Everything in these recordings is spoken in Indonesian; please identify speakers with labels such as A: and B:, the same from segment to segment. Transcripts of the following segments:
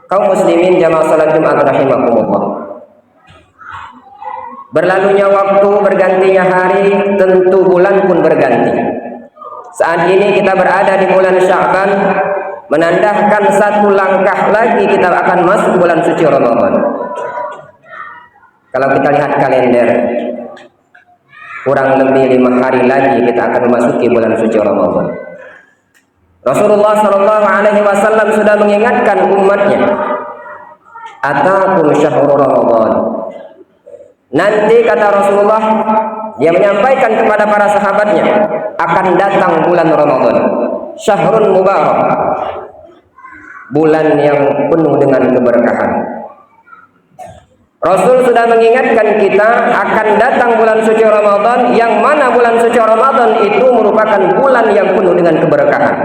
A: Kaum muslimin jamaah salat Jumat rahimakumullah. Berlalunya waktu, bergantinya hari, tentu bulan pun berganti. Saat ini kita berada di bulan Sya'ban, menandakan satu langkah lagi kita akan masuk bulan suci Ramadan. Kalau kita lihat kalender, kurang lebih 5 hari lagi kita akan memasuki bulan suci Ramadan. Rasulullah SAW sudah mengingatkan umatnya, atakum syahrul Ramadan. Nanti kata Rasulullah, dia menyampaikan kepada para sahabatnya, akan datang bulan Ramadan, syahrul mubarak, bulan yang penuh dengan keberkahan. Rasul sudah mengingatkan kita akan datang bulan suci Ramadan, yang mana bulan suci Ramadan itu merupakan bulan yang penuh dengan keberkahan.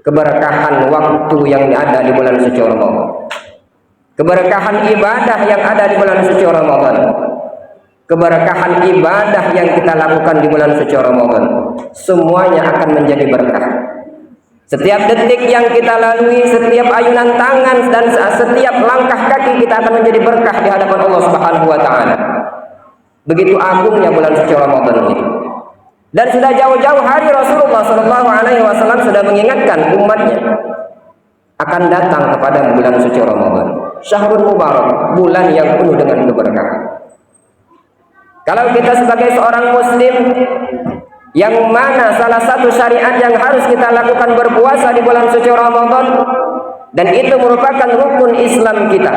A: Keberkahan waktu yang ada di bulan suci Ramadan, keberkahan ibadah yang ada di bulan suci Ramadan, keberkahan ibadah yang kita lakukan di bulan suci Ramadan, semuanya akan menjadi berkah. Setiap detik yang kita lalui, setiap ayunan tangan dan setiap langkah kaki kita akan menjadi berkah di hadapan Allah Subhanahu wa taala. Begitu agungnya bulan suci Ramadan ini. Dan sudah jauh-jauh hari Rasulullah SAW sudah mengingatkan umatnya akan datang kepada bulan suci Ramadan, syahrul mubarak, bulan yang penuh dengan keberkahan. Kalau kita sebagai seorang muslim, yang mana salah satu syariat yang harus kita lakukan berpuasa di bulan suci Ramadan, dan itu merupakan rukun Islam kita.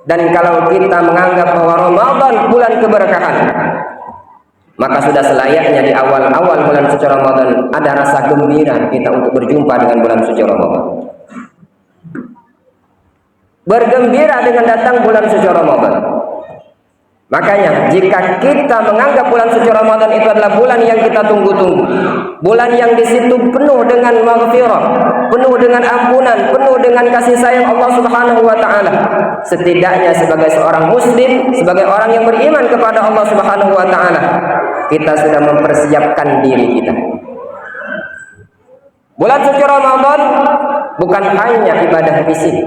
A: Dan kalau kita menganggap bahwa Ramadan bulan keberkahan, maka sudah selayaknya di awal-awal bulan suci Ramadan ada rasa gembira kita untuk berjumpa dengan bulan suci Ramadan. Bergembira dengan datang bulan suci Ramadan. Makanya jika kita menganggap bulan suci Ramadan itu adalah bulan yang kita tunggu-tunggu, bulan yang di situ penuh dengan maghfirah, penuh dengan ampunan, penuh dengan kasih sayang Allah Subhanahu wa taala, setidaknya sebagai seorang muslim, sebagai orang yang beriman kepada Allah Subhanahu wa taala, kita sudah mempersiapkan diri kita. Bulan suci Ramadan bukan hanya ibadah fisik,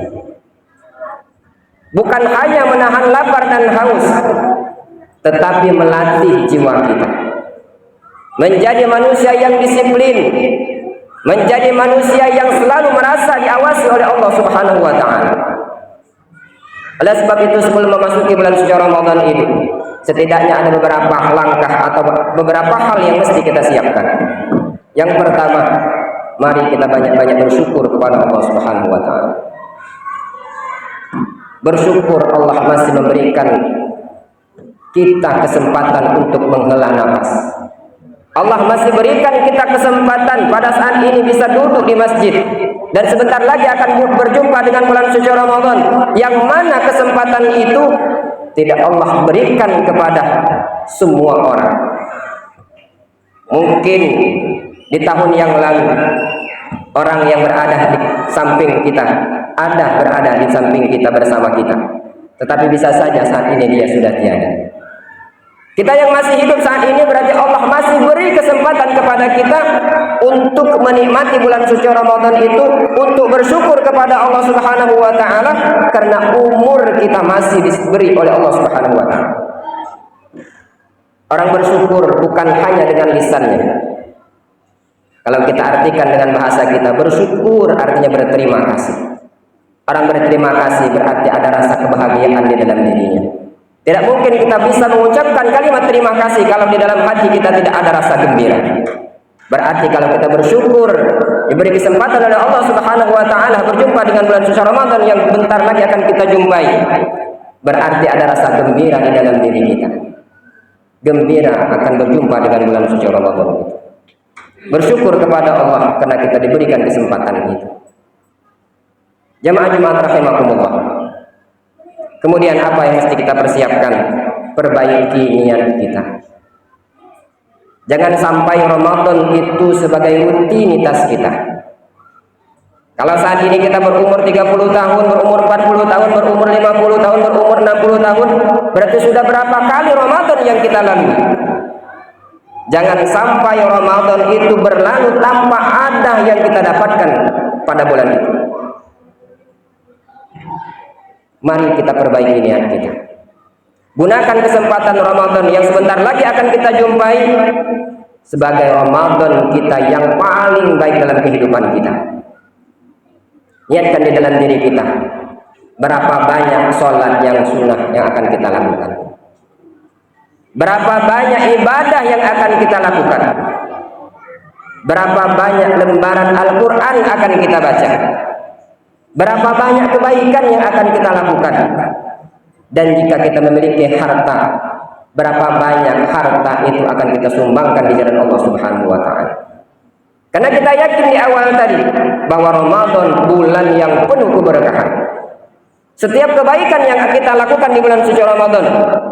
A: bukan hanya menahan lapar dan haus, tetapi melatih jiwa kita menjadi manusia yang disiplin, menjadi manusia yang selalu merasa diawasi oleh Allah Subhanahu wa taala. Oleh sebab itu, sebelum memasuki bulan suci Ramadan ini, setidaknya ada beberapa langkah atau beberapa hal yang mesti kita siapkan. Yang pertama, mari kita banyak-banyak bersyukur kepada Allah Subhanahu wa taala. Bersyukur Allah masih memberikan kita kesempatan untuk menghela nafas. Allah masih berikan kita kesempatan pada saat ini bisa duduk di masjid, dan sebentar lagi akan berjumpa dengan bulan suci Ramadan, yang mana kesempatan itu tidak Allah berikan kepada semua orang. Mungkin di tahun yang lalu orang yang berada di samping kita berada di samping kita, bersama kita, tetapi bisa saja saat ini dia sudah tiada. Kita yang masih hidup saat ini berarti Allah masih beri kesempatan kepada kita untuk menikmati bulan suci Ramadan itu, untuk bersyukur kepada Allah Subhanahu wa taala karena umur kita masih diberi oleh Allah Subhanahu wa taala. Orang bersyukur bukan hanya dengan lisannya. Kalau kita artikan dengan bahasa kita, bersyukur artinya berterima kasih. Orang berterima kasih berarti ada rasa kebahagiaan di dalam dirinya. Tidak mungkin kita bisa mengucapkan kalimat terima kasih kalau di dalam hati kita tidak ada rasa gembira. Berarti kalau kita bersyukur, diberi kesempatan oleh Allah Subhanahu wa taala berjumpa dengan bulan suci Ramadan yang bentar lagi akan kita jumpai, berarti ada rasa gembira di dalam diri kita. Gembira akan berjumpa dengan bulan suci Ramadan itu. Bersyukur kepada Allah karena kita diberikan kesempatan itu. Jamaah rahimakumullah. Kemudian apa yang mesti kita persiapkan? Perbaiki niat kita. Jangan sampai Ramadan itu sebagai rutinitas kita. Kalau saat ini kita berumur 30 tahun, berumur 40 tahun, berumur 50 tahun, berumur 60 tahun, berarti sudah berapa kali Ramadan yang kita lalui? Jangan sampai Ramadan itu berlalu tanpa ada yang kita dapatkan pada bulan itu. Mari kita perbaiki niat kita. Gunakan kesempatan Ramadan yang sebentar lagi akan kita jumpai sebagai Ramadan kita yang paling baik dalam kehidupan kita. Niatkan di dalam diri kita, berapa banyak sholat yang sunnah yang akan kita lakukan, berapa banyak ibadah yang akan kita lakukan, berapa banyak lembaran Al-Quran akan kita baca, berapa banyak kebaikan yang akan kita lakukan. Dan jika kita memiliki harta, berapa banyak harta itu akan kita sumbangkan di jalan Allah Subhanahu wa Ta'ala. Karena kita yakin di awal tadi bahwa Ramadan bulan yang penuh keberkahan. Setiap kebaikan yang kita lakukan di bulan suci Ramadan,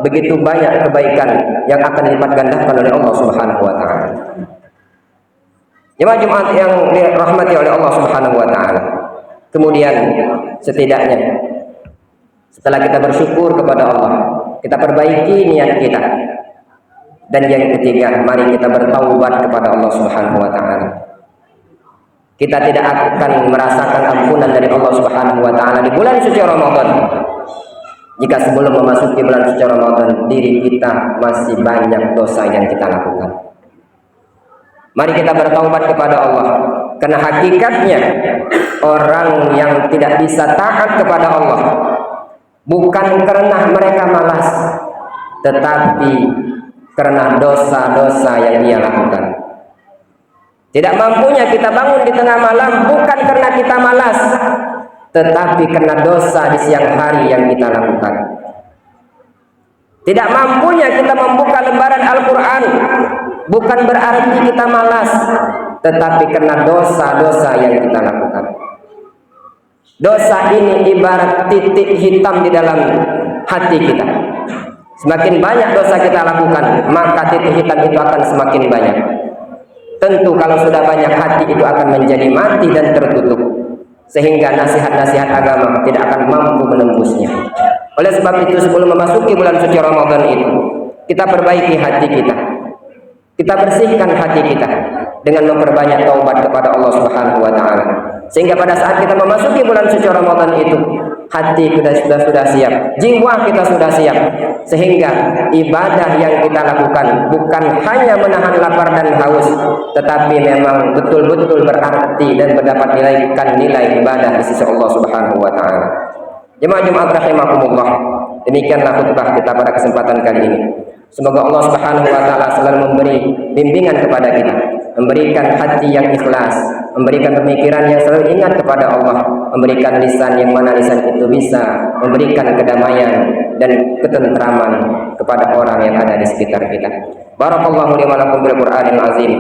A: begitu banyak kebaikan yang akan dilipat gandakan oleh Allah Subhanahu wa Ta'ala. Jemaah Jumat yang dirahmati oleh Allah Subhanahu wa Ta'ala. Kemudian setidaknya setelah kita bersyukur kepada Allah, kita perbaiki niat kita. Dan yang ketiga, mari kita bertaubat kepada Allah Subhanahu wa Ta'ala. Kita tidak akan merasakan ampunan dari Allah Subhanahu wa Ta'ala di bulan suci Ramadan jika sebelum memasuki bulan suci Ramadan diri kita masih banyak dosa yang kita lakukan. Mari kita bertaubat kepada Allah, karena hakikatnya orang yang tidak bisa taat kepada Allah bukan karena mereka malas, tetapi karena dosa-dosa yang dia lakukan. Tidak mampunya kita bangun di tengah malam bukan karena kita malas, tetapi karena dosa di siang hari yang kita lakukan. Tidak mampunya kita membuka lembaran Al-Quran bukan berarti kita malas, tetapi karena dosa-dosa yang kita lakukan. Dosa ini ibarat titik hitam di dalam hati kita. Semakin banyak dosa kita lakukan, maka titik hitam itu akan semakin banyak. Tentu kalau sudah banyak, hati itu akan menjadi mati dan tertutup, sehingga nasihat-nasihat agama tidak akan mampu menembusnya. Oleh sebab itu, sebelum memasuki bulan suci Ramadan itu, kita perbaiki hati kita. Kita bersihkan hati kita dengan memperbanyak taubat kepada Allah Subhanahu wa Ta'ala. Sehingga pada saat kita memasuki bulan suci Ramadan itu, hati kita sudah siap, jiwa kita sudah siap, sehingga ibadah yang kita lakukan bukan hanya menahan lapar dan haus, tetapi memang betul-betul berarti dan mendapat nilai ibadah di sisi Allah Subhanahu wa Ta'ala. Jemaah Jumat rahimakumullah, demikianlah khutbah kita pada kesempatan kali ini. Semoga Allah Subhanahu wa Ta'ala selalu memberi bimbingan kepada kita, memberikan hati yang ikhlas, memberikan pemikiran yang selalu ingat kepada Allah, memberikan lisan yang mana lisan itu bisa memberikan kedamaian dan ketentraman kepada orang yang ada di sekitar kita. Barakallahu li wa lakum bil Qur'anil azim.